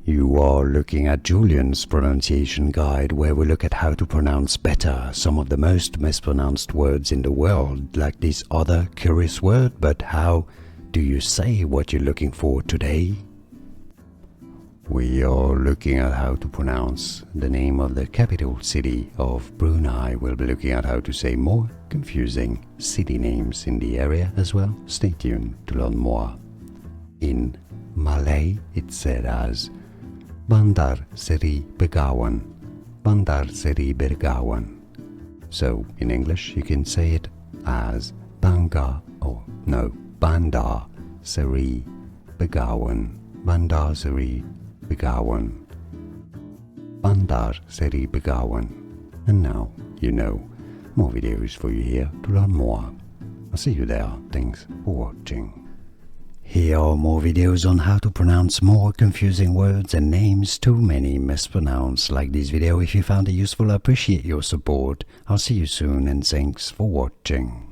You are looking at Julian's pronunciation guide, where we look at how to pronounce better some of the most mispronounced words in the world, like this other curious word. But how do you say what you're looking for today? We are looking at how to pronounce the name of the capital city of Brunei. We'll be looking at how to say more confusing city names in the area as well. Stay tuned to learn more. In Malay, it's said as Bandar Seri Begawan, Bandar Seri Begawan. So in English, you can say it as Bandar Seri Begawan, Bandar Seri Begawan, Bandar Seri Begawan. And now you know. More videos for you here to learn more. I'll see you there. Thanks for watching. Here are more videos on how to pronounce more confusing words and names too many mispronounced. Like this video if you found it useful. I appreciate your support. I'll see you soon and thanks for watching.